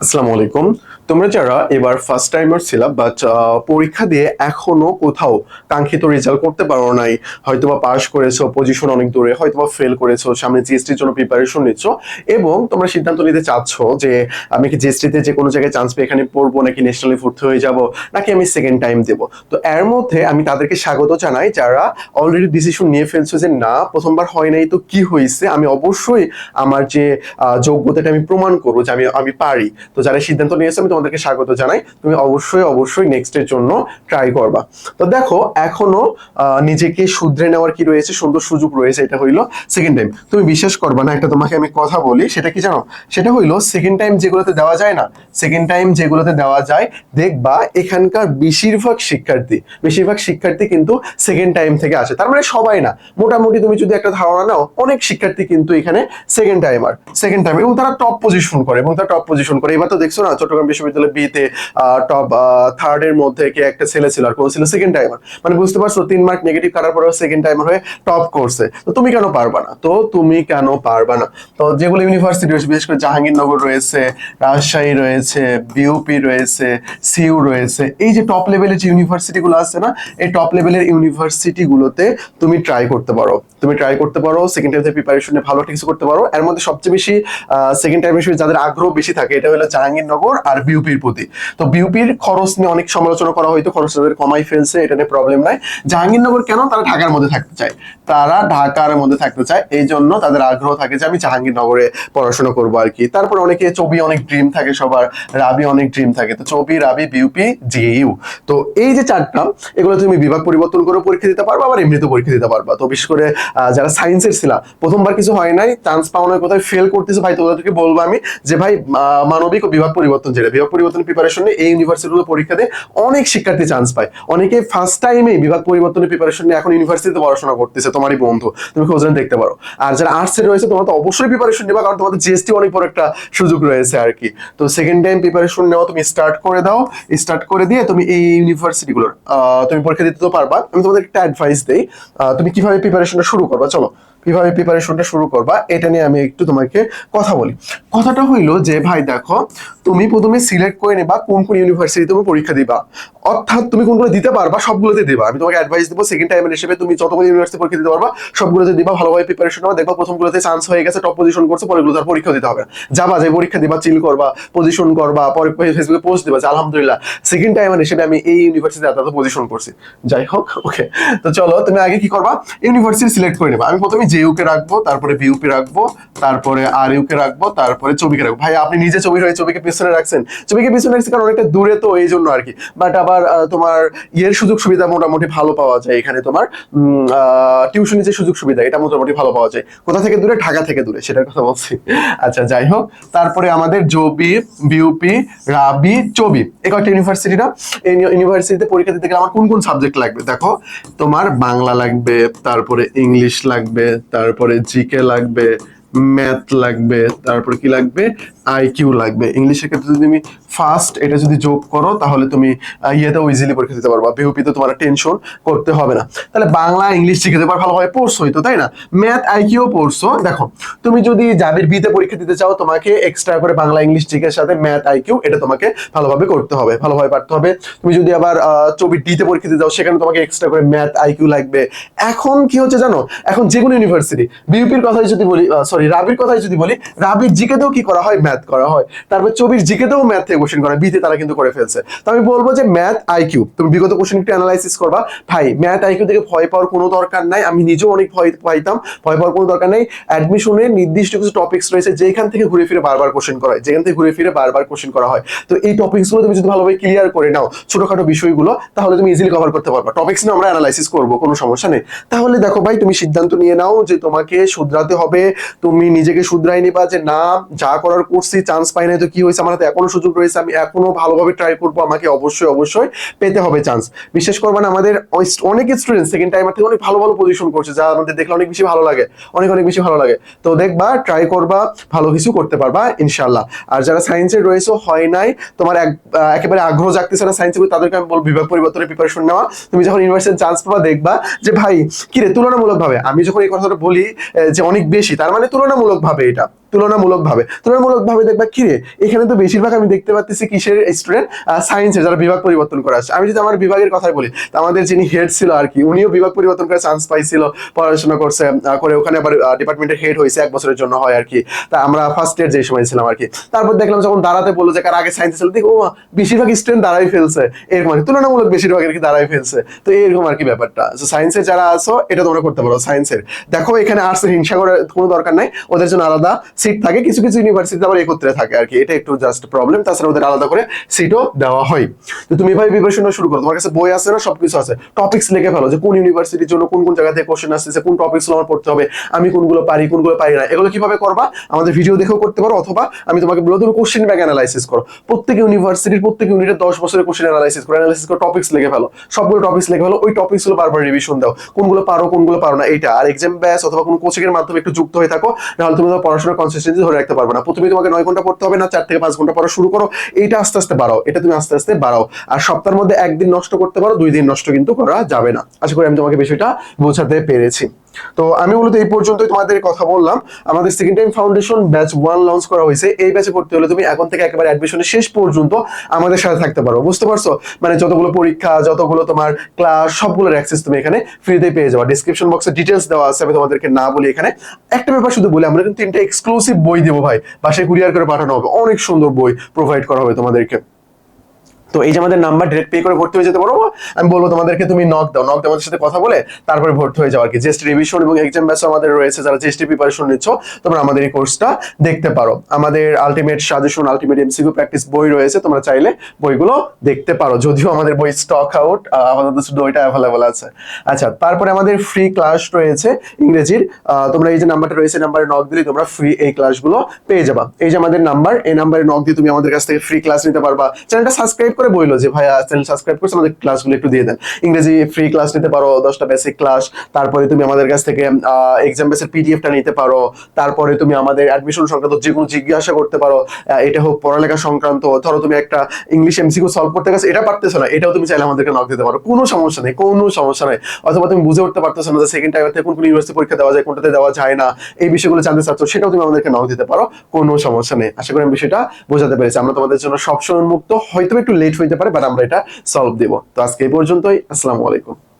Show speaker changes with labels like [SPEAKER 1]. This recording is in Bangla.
[SPEAKER 1] আসসালামু আলাইকুম। তোমরা যারা এবার ফার্স্ট টাইমার ছিলা বাট পরীক্ষা দিয়ে এখনো কোথাও কাঙ্ক্ষিত রেজাল্ট করতে পারো নাই, হয়তোবা পাস করেছো, পজিশন অনেক দূরে, হয়তোবা ফেল করেছো, সামনে জিএসটির জন্য প্রিপারেশন নিচ্ছ এবং তোমরা সিদ্ধান্ত নিতে চাচ্ছ যে আমি কি জিএসটিতে যে কোনো জায়গায় চান্স পেয়ে এখানে পড়বো, নাকি ন্যাশনালি ভর্তি হয়ে যাব, নাকি আমি সেকেন্ড টাইম দেবো। তো এর মধ্যে আমি তাদেরকে স্বাগত জানাই যারা অলরেডি ডিসিশন নিয়ে ফেলছো যে না, প্রথমবার হয় নাই তো কি হয়েছে, আমি অবশ্যই আমার যে যোগ্যতাটা আমি প্রমাণ করবো যে আমি আমি পারি। তো যারা সিদ্ধান্ত নিয়েছে আমি তোমাদেরকে স্বাগত জানাই, তুমি অবশ্যই অবশ্যই নেক্সট এর জন্য ট্রাই করবা। তো দেখো এখনো নিজেকে শুধরে নেওয়ার কি রয়েছে, সুন্দর সুযোগ রয়েছে। এটা হইলো সেকেন্ড টাইম। তুমি বিশ্বাস করবা না, একটা তোমাকে আমি কথা বলি, সেটা কি জানো? সেটা হইলো সেকেন্ড টাইম যেগুলোতে দেওয়া যায় না, সেকেন্ড টাইম যেগুলোতে দেওয়া যায়, দেখবা এখানকার বেশিরভাগ শিক্ষার্থী কিন্তু সেকেন্ড টাইম থেকে আসে। তার মানে সবাই না, মোটামুটি তুমি যদি একটা ধারণা নাও, অনেক শিক্ষার্থী কিন্তু এখানে সেকেন্ড টাইম এবং তারা টপ পজিশন করে এবার তো দেখছো না, চট্টগ্রাম বিশ্ববিদ্যালয় বিতে টপ থার্ড এর মধ্যে কে একটা ছেলে ছিল, আর কোন ছিল সেকেন্ড টাইমার। মানে বুঝতে পারছো, 3 মার্ক নেগেটিভ কাটার পরেও সেকেন্ড টাইমার হয়ে টপ করছে। তো তুমি কেন পারবা না? তো যেগুলো ইউনিভার্সিটি রয়েছে, বিশেষ করে জাহাঙ্গীরনগর রয়েছে, রাজশাহী রয়েছে, বিউপি রয়েছে, সিইউ রয়েছে, এই যে টপ লেভেলের যে ইউনিভার্সিটি গুলো আছে না, এই টপ লেভেলের ইউনিভার্সিটি গুলোতে তুমি ট্রাই করতে পারো সেকেন্ড টাইম প্রিপারেশনে ভালো কিছু করতে পারো। এর মধ্যে সবচেয়ে বেশি সেকেন্ড টাইম যাদের আগ্রহ বেশি থাকে, এটা হলো জাহাঙ্গীরনগর আর বিউপির প্রতি। তো বিউপির খরচ নিয়ে অনেক সমালোচনা করা হয়তো, খরচ তাদের কমাই ফেলছে, এটা নিয়ে প্রবলেম নাই। জাহাঙ্গীরনগর কেন? তারা ঢাকার মধ্যে থাকতে চায়, এই জন্য তাদের আগ্রহ থাকে যে আমি জাহাঙ্গীরনগরে পড়াশোনা করবো আর কি। তারপর অনেকে চবি অনেক ড্রিম থাকে সবার, রাবি অনেক ড্রিম থাকে। তো চবি, রাবি, বিউপি, জিইউ, তো এই যে চারটা, এগুলো তুমি বিভাগ পরিবর্তন করে পরীক্ষা দিতে পারবা, আবার এমনিতে পরীক্ষা দিতে পারবা। তো বিশেষ করে যারা সায়েন্সের ছিল, প্রথমবার কিছু হয় নাই, চান্স পাওয়ানোর কোথায় ফেল করতেছে, ভাই তোদেরকে বলবো আমি যে ভাই মানবিক ও বিভাগ পরিবর্তন প্রিপারেশন নিয়ে এই ইউনিভার্সিটিগুলো পরীক্ষা দিয়ে অনেক শিক্ষার্থী চান্স পায়। অনেকে ফার্স্ট টাইমে বিভাগ পরিবর্তনের প্রিপারেশন নিয়ে এখন ইউনিভার্সিটিতে পড়াশোনা করতেছে, তোমারই বন্ধু, তুমি খোঁজ নিয়ে দেখতে পারো। আর যারা আর্টসে রয়েছে, তোমরা তো অবশ্যই প্রিপারেশন নেবা, কারণ তোমাদের জিএসটি অনেক বড় একটা সুযোগ রয়েছে আর কি। তো সেকেন্ড টাইম প্রিপারেশন নেওয়া তুমি স্টার্ট করে দাও, স্টার্ট করে দিয়ে তুমি এই ইউনিভার্সিটিগুলোর তুমি পরীক্ষা দিতে তো পারবা। আমি তোমাদের একটা অ্যাডভাইস দেই, তুমি কিভাবে প্রিপারেশনটা শুরু করবা, চলো কিভাবে প্রিপারেশনটা শুরু করবা এটা নিয়ে আমি একটু তোমাকে কথা বলি। কথাটা হইলো যে ভাই দেখো, তুমি প্রথমে সিলেক্ট করে নেবা কোন কোন ইউনিভার্সিটি তুমি পরীক্ষা দিবা, অর্থাৎ তুমি কোনগুলো দিতে পারবা সবগুলোতে দিবা। আমি তোমাকে অ্যাডভাইস দেবো, সেকেন্ড টাইমের হিসেবে তুমি যতগুলো ইউনিভার্সিটি পরীক্ষা দিতে পারবা সবগুলোতে দিবা, ভালোভাবে প্রিপারেশন নেবা। দেখবা প্রথমগুলোতে চান্স হয়ে গেছে, টপ পজিশন করছে, পরেগুলো তার পরীক্ষা দিতে হবে না। যাবা, যে পরীক্ষা দিবা, চিল করবা, পজিশন করবা, পরে ফেসবুকে পোস্ট দিবা যে আলহামদুলিল্লাহ সেকেন্ড টাইমের হিসেবে আমি এই ইউনিভার্সিটিতে এত পজিশন করছি। যাই হোক, ওকে। তো চলো তুমি আগে কি করবা, ইউনিভার্সিটি সিলেক্ট করে নেবা। আমি প্রথমে জেইউ কে রাখবো, তারপরে বিউপি রাখবো, তারপরে আর ইউ কে রাখবো, তারপরে ছবিকে রাখবো। ভাই আপনি নিজে ছবির হয়ে ছবিকে পিছনে রাখছেন, কারণ অনেকটা দূরে তো এই জন্য আর কি। বাট আবার তোমার ইয়ের সুযোগ সুবিধা মোটামুটি ভালো পাওয়া যায় এখানে, তোমার টিউশনি যে সুযোগ সুবিধা এটা মোটামুটি ভালো পাওয়া যায়। কোথা থেকে দূরে? ঢাকা থেকে দূরে, সেটার কথা বলছি। আচ্ছা যাই হোক, তারপরে আমাদের জবি, বিউপি, রাবি, চবি, এই কয়েকটা ইউনিভার্সিটি না, এই ইউনিভার্সিটিতে পরীক্ষা দিতে গেলে আমার কোন কোন সাবজেক্ট লাগবে দেখো। তোমার বাংলা লাগবে, তারপরে ইংলিশ লাগবে, তারপরে জিকে লাগবে, ম্যাথ লাগবে, তারপরে কি লাগবে, আইকিউ লাগবে। ইংলিশের ক্ষেত্রে যদি তুমি ফার্স্ট এটা যদি যোগ করো তাহলে তুমি ইয়েতেও ইজিলি পরীক্ষা দিতে পারবা, বিউপিতে তোমার টেনশন করতে হবে না। তাহলে বাংলা ইংলিশ শিখে দেবার ভালোভাবে পড়ছোই তো, তাই না? ম্যাথ আইকিউ পড়ছো। দেখো তুমি যদি জাবির বিতে পরীক্ষা দিতে চাও, তোমাকে এক্সট্রা করে বাংলা ইংলিশ জিকের সাথে ম্যাথ আইকিউ এটা তোমাকে ভালোভাবে করতে হবে, ভালোভাবে পারতে হবে। তুমি যদি আবার চবি ডিতে পরীক্ষা দিতে যাও, সেখানে তোমাকে এক্সট্রা করে ম্যাথ আইকিউ লাগবে। এখন কি হচ্ছে জানো, এখন যে কোনো ইউনিভার্সিটি, বিউপির কথাই যদি বলি, সরি রাবির কথাই যদি বলি, রাবির জিকেতেও কি করা হয়, ম্যাথ করা হয়। তারপর চবির জিকেতেও ম্যাথ থেকে কোশ্চেন করা হয়, বিতে তারা কিন্তু করে ফেলছে। তো আমি বলবো যে ম্যাথ আইকিউ তুমি বিগত কোশ্চেন একটু অ্যানালাইসিস করবা। ভাই ম্যাথ আইকিউ থেকে ভয় পাওয়ার কোনো দরকার নাই, আমি নিজেও অনেক ভয় পাইতাম, ভয় পাওয়ার কোনো দরকার নেই। অ্যাডমিশনের নির্দিষ্ট কিছু টপিকস রয়েছে যেখান থেকে ঘুরে ফিরে বারবার কোশ্চেন করা হয়, তো এই টপিকস গুলো তুমি যদি ভালোভাবে ক্লিয়ার করে নাও, ছোটখাটো বিষয়গুলো, তাহলে তুমি ইজিলি কভার করতে পারবা। টপিকস নিয়ে আমরা অ্যানালাইসিস করবো, কোনো সমস্যা নেই। তাহলে দেখো ভাই, তুমি সিদ্ধান্ত নিয়ে নাও যে তোমাকে শুধরাতে হবে, তুমি নিজেকে শুধরাই নিবা যে না, যা করার করছি, চান্স পাই নাই তো কি হয়েছে, আমার হাতে এখনো সুযোগ রয়েছে, আমি এখনো ভালোভাবে ট্রাই করবো, আমাকে অবশ্যই অবশ্যই পেতে হবে চান্স। বিশ্বাস করবা না, আমাদের অনেক স্টুডেন্ট সেকেন্ড টাইমার থেকে অনেক ভালো ভালো পজিশন করছে, যা আমাদের দেখলে অনেক বেশি ভালো লাগে, অনেক অনেক বেশি ভালো লাগে। তো দেখবা, ট্রাই করবা, ভালো কিছু করতে পারবা ইনশাল্লাহ। আর যারা সায়েন্সের রয়েছে, হয় নাই তোমার একেবারে আগ্রহ জাগতেছে না সায়েন্সে, তাদেরকে আমি বলবো বিভাগ পরিবর্তনের প্রিপারেশন নেওয়া। তুমি যখন ইউনিভার্সিটি চান্স পাবা, দেখবা যে ভাই কিরে, তুলনামূলক ভাবে, আমি যখন এই কথাটা বলি যে অনেক বেশি, তার মানে তুলনামূলক ভাবে এটা তুলনামূলকভাবে দেখবা কি রে, এখানে তো বেশিরভাগ আমি দেখতে পাচ্ছি কিসের স্টুডেন্ট, সায়েন্সের, যারা বিভাগ পরিবর্তন করে আসছে। আমি যদি আমার বিভাগের কথাই বলি, আমাদের যিনি হেড ছিল আর কি, উনিও বিভাগ পরিবর্তন করে চান্স পাইছিল, পড়াশোনা করছে, করে ওখানে আবার ডিপার্টমেন্টের হেড হয়েছে, 1 বছরের জন্য হয় আর কি। তা আমরা ফার্স্ট ইয়ার যে সময় ছিলাম আর কি, তারপর দেখলাম যখন দাঁড়াতে বললো যে কার আগে সায়েন্স ছিল, দেখো বেশিরভাগ স্টুডেন্ট দাঁড়াই ফেলছে, এরকম আর কি, তুলনামূলক বেশিরভাগ আর কি দাঁড়াই ফেলছে। তো এরকম আর কি ব্যাপারটা। সায়েন্সের যারা আছো এটা তোমরা করতে পারো সায়েন্সের। দেখো এখানে আর্টসের হিংসা করার কোনো দরকার নাই, ওদের জন্য আলাদা সিট থাকে, কিছু কিছু ইউনিভার্সিটি আবার একত্রে থাকে আর কি, এটা একটু জাস্ট প্রবলেম, তাছাড়া ওদের আলাদা করে সিটও দেওয়া হয়। তো তুমি ভাই প্রিপারেশন শুরু করো, তোমার কাছে বই আছে না, সবকিছু আছে, টপিকস লিখে ফেলো যে কোন ইউনিভার্সিটির জন্য কোন কোন জায়গা থেকে কোশ্চেন আসছে, কোন টপিকস আমার পড়তে হবে, আমি কোনগুলো পারি কোনগুলো পারি না। এগুলো কিভাবে করবা, আমাদের ভিডিও দেখেও করতে পারো, অথবা আমি তোমাকে বলবো তুমি কোশ্চেন ব্যাংক অ্যানালাইসিস করো, প্রত্যেক ইউনিভার্সিটির প্রত্যেক ইউনিটের 10 বছরের কোশ্চেন অ্যানালাইসিস করো, টপিকস লিখে ফেলো, সবগুলো টপিকস লিখে ফেলো, ওই টপিকস গুলো বারবার রিভিশন দাও, কোনগুলো পারো কোনগুলো পারো না এইটা। আর এক্সাম ব্যাচ অথবা কোনো কোচিং এর মাধ্যমে একটু যুক্ত হয়ে থাকো, নাহলে তুমি তোমার পড়াশোনার কনসিস্টেন্সি ধরে রাখতে পারবে না। প্রথমে তোমাকে 9 ঘন্টা পড়তে হবে না, 4 থেকে 5 ঘন্টা পড়া শুরু করো, এইটা আস্তে আস্তে বাড়াও, এটা তুমি আস্তে আস্তে বাড়াও। আর সপ্তাহের মধ্যে একদিন নষ্ট করতে পারো, 2 দিন নষ্ট কিন্তু করা যাবে না। আশা করি আমি তোমাকে বিষয়টা বোঝাতে পেরেছি। তো আমি মূলত এই পর্যন্তই তোমাদের কথা বললাম। আমাদের second time foundation batch 1 launch করা হয়েছে, এই ব্যাচে ভর্তি হলে তুমি এখন থেকে একেবারে অ্যাডমিশনের শেষ পর্যন্ত আমাদের সাথে থাকতে পারো, বুঝতে পারছো? মানে যতগুলো পরীক্ষা, যতগুলো তোমার ক্লাস, সবগুলোর অ্যাক্সেস তুমি এখানে ফ্রিতে পেয়ে যাবে। ডেসক্রিপশন বক্সে ডিটেলস দেওয়া আছে, আমি তোমাদেরকে না বলি এখানে। একটা ব্যাপার শুধু বলি, আমরা কিন্তু 3টা এক্সক্লুসিভ বই দেবো ভাই, বাসায় কুরিয়ার করে পাঠানো হবে, অনেক সুন্দর বই প্রোভাইড করা হবে তোমাদেরকে। তো এই যে আমাদের নাম্বার, ডিরেক্ট পে করে ভর্তি হয়ে যেতে পারো। আমি বলবো তোমাদেরকে তুমি নক দাও, আমাদের সাথে কথা বলে তারপরে ভর্তি হয়ে যাও আর কি। জিএসটি রিভিশন এবং এক্সাম ব্যাচ আমাদের রয়েছে, যারা জিএসটি প্রিপারেশন নিচ্ছ তোমরা আমাদের এই কোর্সটা দেখতে পারো। আমাদের ultimate suggestion, ultimate MCQ practice বই রয়েছে, তোমরা চাইলে বইগুলো দেখতে পারো, যদিও আমাদের বই স্টক আউট, আমাদের শুধু ওইটা অ্যাভেলেবল আছে। আচ্ছা, তারপরে আমাদের ফ্রি ক্লাস রয়েছে ইংরেজির, তোমরা এই যে নাম্বারটা রয়েছে, নাম্বারে নক দিলে তোমরা ফ্রি এই ক্লাসগুলো পেয়ে যাবা। এই যে আমাদের নাম্বার, এই নাম্বারে নক দিয়ে তুমি আমাদের কাছ থেকে ফ্রি ক্লাস নিতে পারবা। চ্যানেলটা সাবস্ক্রাইব করে বইলো যে ভাইয়া চ্যানেল সাবস্ক্রাইব করছে, আমাদের ক্লাসগুলো একটু দিয়ে দেন। ইংরেজি ফ্রি ক্লাস নিতে পারো, 10টা বেসিক ক্লাস। তারপরে তুমি আমাদের কাছ থেকে এক্সাম বেসের পিডিএফটা নিতে পারো। তারপরে তুমি আমাদের অ্যাডমিশন সংক্রান্ত যে কোনো জিজ্ঞাসা করতে পারো, এটা হোক পড়ালেখা সংক্রান্ত। ধরো তুমি একটা ইংলিশ এমসিকিউ সলভ করতে গেছো, এটা পারতেছো না, এটাও তুমি চাইলে আমাদেরকে নক দিতে পারো, কোনো সমস্যা নেই, কোনো সমস্যা নেই। অথবা তুমি বুঝে উঠতে পারতেছো না যে সেকেন্ড টাইম থেকে কোন কোন ইউনিভার্সিটি পরীক্ষা দেওয়া যায়, কোনটাতে দেওয়া যায় না, এই বিষয়গুলো জানতে চাচ্ছ, সেটাও তুমি আমাদেরকে নক দিতে পারো, কোনো সমস্যা নেই। আশা করি আমি বিষয়টা বোঝাতে পেরেছি। আমরা তোমাদের জন্য সবসময় মুক্ত, হয়তো একটু লেট হইতে পারে, বাট আমরা এটা সলভ দেব। তো আজকে এই পর্যন্তই, আসসালামু আলাইকুম।